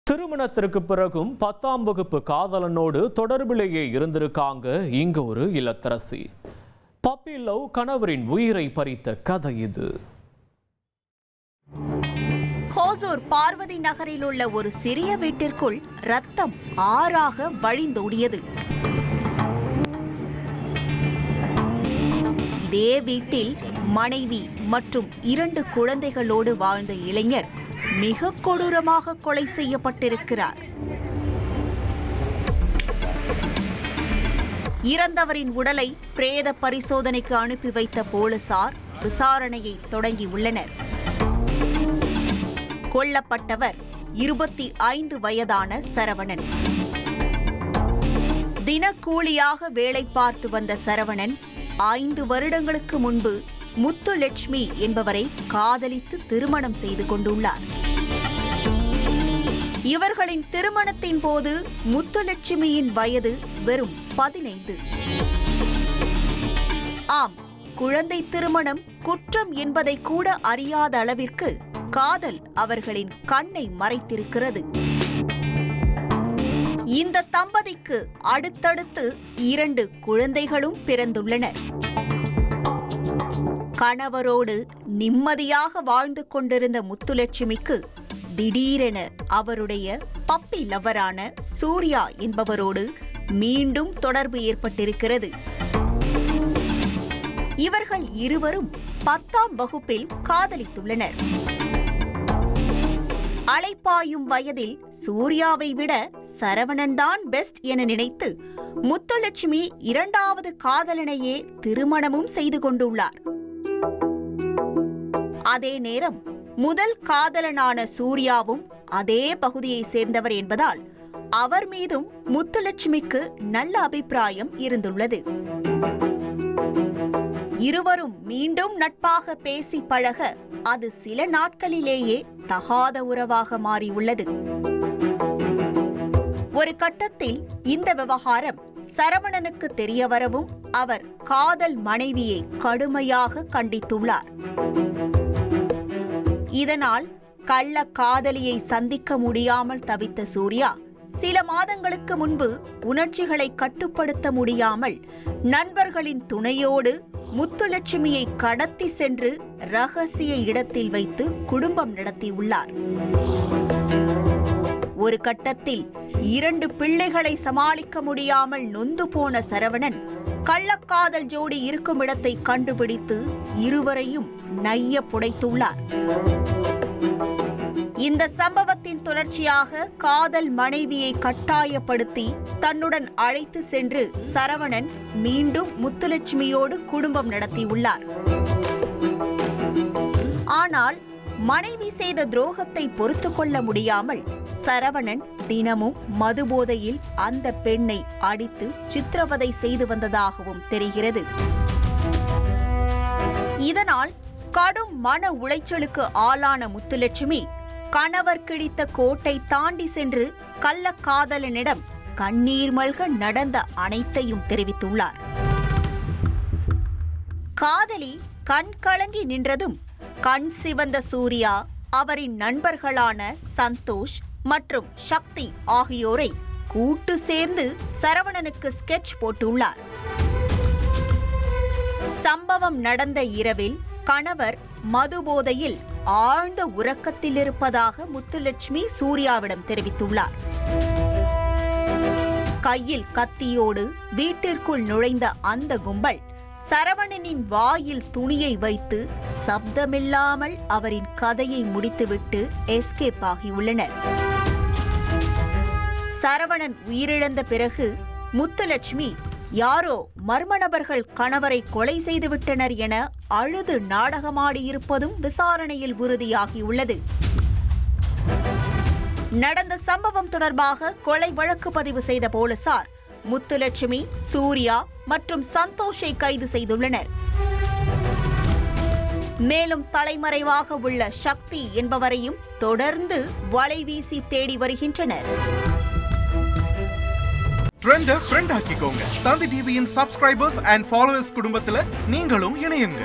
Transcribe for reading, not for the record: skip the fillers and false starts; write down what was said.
திருமணத்திற்கு பிறகும் 10ஆம் வகுப்பு காதலனோடு தொடர்பிலேயே இருந்திருக்காங்க இங்க ஒரு இல்லத்தரசி. பப்பி லவ் கணவரின் உயிரை பறித்த கதை இது. ஹோசூர் பார்வதி நகரில் உள்ள ஒரு சிறிய வீட்டிற்குள் ரத்தம் ஆறாக வழிந்தோடியது. இதே வீட்டில் மனைவி மற்றும் 2 குழந்தைகளோடு வாழ்ந்த இளைஞர் மிக கொடூரமாக கொலை செய்யப்பட்டிருக்கிறார். இறந்தவரின் உடலை பிரேத பரிசோதனைக்கு அனுப்பி வைத்த போலீசார் விசாரணையை தொடங்கியுள்ளனர். கொல்லப்பட்டவர் 25 வயதான சரவணன். தினக்கூலியாக வேலை பார்த்து வந்த சரவணன் 5 வருடங்களுக்கு முன்பு முத்துலட்சுமி என்பவரை காதலித்து திருமணம் செய்து கொண்டுள்ளார். இவர்களின் திருமணத்தின் போது முத்துலட்சுமியின் வயது வெறும் 15. ஆம், குழந்தை திருமணம் குற்றம் என்பதை கூட அறியாத அளவிற்கு காதல் அவர்களின் கண்ணை மறைத்திருக்கிறது. இந்த தம்பதிக்கு அடுத்தடுத்து 2 குழந்தைகளும் பிறந்துள்ளனர். கணவரோடு நிம்மதியாக வாழ்ந்து கொண்டிருந்த முத்துலட்சுமிக்கு திடீரென அவருடைய பப்பி லவரான சூர்யா என்பவரோடு மீண்டும் தொடர்பு ஏற்பட்டிருக்கிறது. இவர்கள் இருவரும் 10ஆம் வகுப்பில் காதலித்துள்ளனர். அலைப்பாயும் வயதில் சூர்யாவை விட சரவணன் தான் பெஸ்ட் என நினைத்து முத்துலட்சுமி 2வது காதலனையே திருமணமும் செய்து கொண்டுள்ளார். அதே நேரம் முதல் காதலனான சூர்யாவும் அதே பகுதியை சேர்ந்தவர் என்பதால் அவர் மீதும் முத்துலட்சுமிக்கு நல்ல அபிப்பிராயம் இருந்துள்ளது. இருவரும் மீண்டும் நட்பாக பேசி பழக அது சில நாட்களிலேயே தகாத உறவாக மாறியுள்ளது. ஒரு கட்டத்தில் இந்த விவகாரம் சரவணனுக்கு தெரியவரவும் அவர் காதல் மனைவியை கடுமையாக கண்டித்துள்ளார். இதனால் கள்ள காதலியை சந்திக்க முடியாமல் தவித்த சூர்யா சில மாதங்களுக்கு முன்பு உணர்ச்சிகளை கட்டுப்படுத்த முடியாமல் நண்பர்களின் துணையோடு முத்துலட்சுமியை கடத்தி சென்று ரகசிய இடத்தில் வைத்து குடும்பம் நடத்தியுள்ளார். ஒரு கட்டத்தில் 2 பிள்ளைகளை சமாளிக்க முடியாமல் நொந்து போன சரவணன் கள்ளக்காதல் ஜோடி இருக்கும் இடத்தை கண்டுபிடித்து இருவரையும் நைய புடைத்துள்ளார். இந்த சம்பவத்தின் தொடர்ச்சியாக காதல் மனைவியை கட்டாயப்படுத்தி தன்னுடன் அழைத்து சென்று சரவணன் மீண்டும் முத்துலட்சுமியோடு குடும்பம் நடத்தியுள்ளார். ஆனால் மனைவி செய்த துரோகத்தை பொறுத்துக் கொள்ள முடியாமல் சரவணன் தினமும் மதுபோதையில் அந்த பெண்ணை அடித்து சித்திரவதை செய்து வந்ததாகவும் தெரிகிறது. இதனால் கடும் மன உளைச்சலுக்கு ஆளான முத்துலட்சுமி கணவர் கிழித்த கோட்டை தாண்டி சென்று கள்ளக்காதலனிடம் கண்ணீர் மல்க நடந்த அனைத்தையும் தெரிவித்துள்ளார். காதலி கண் கலங்கி நின்றதும் கண் சிவந்த சூர்யா அவரின் நண்பர்களான சந்தோஷ் மற்றும் சக்தி ஆகியோரை கூட்டு சேர்ந்து சரவணனுக்கு ஸ்கெட்ச் போட்டுள்ளார். சம்பவம் நடந்த இரவில் கணவர் மதுபோதையில் ஆழ்ந்த உறக்கத்தில் இருப்பதாக முத்துலட்சுமி சூர்யாவிடம் தெரிவித்துள்ளார். கையில் கத்தியோடு வீட்டிற்குள் நுழைந்த அந்த கும்பல் சரவணனின் வாயில் துணியை வைத்து சப்தமில்லாமல் அவரின் கதையை முடித்துவிட்டு எஸ்கேப் ஆகியுள்ளனர். சரவணன் உயிரிழந்த பிறகு முத்துலட்சுமி யாரோ மர்ம நபர்கள் கணவரை கொலை செய்துவிட்டனர் என அழுது நாடகமாடியிருப்பதும் விசாரணையில் உறுதியாகியுள்ளது. நடந்த சம்பவம் தொடர்பாக கொலை வழக்கு பதிவு செய்த போலீசார் முத்துலட்சுமி, சூர்யா மற்றும் சந்தோஷை கைது செய்துள்ளனர். மேலும் தலைமறைவாக உள்ள சக்தி என்பவரையும் தொடர்ந்து வலை வீசி தேடி வருகின்றனர். ட்ரெண்ட ஃப்ரெண்ட் ஆக்கிக்கோங்க. தந்தி டிவியின் சப்ஸ்கிரைபர்ஸ் அண்ட் ஃபாலோவர்ஸ் குடும்பத்துல நீங்களும் இணையுங்க.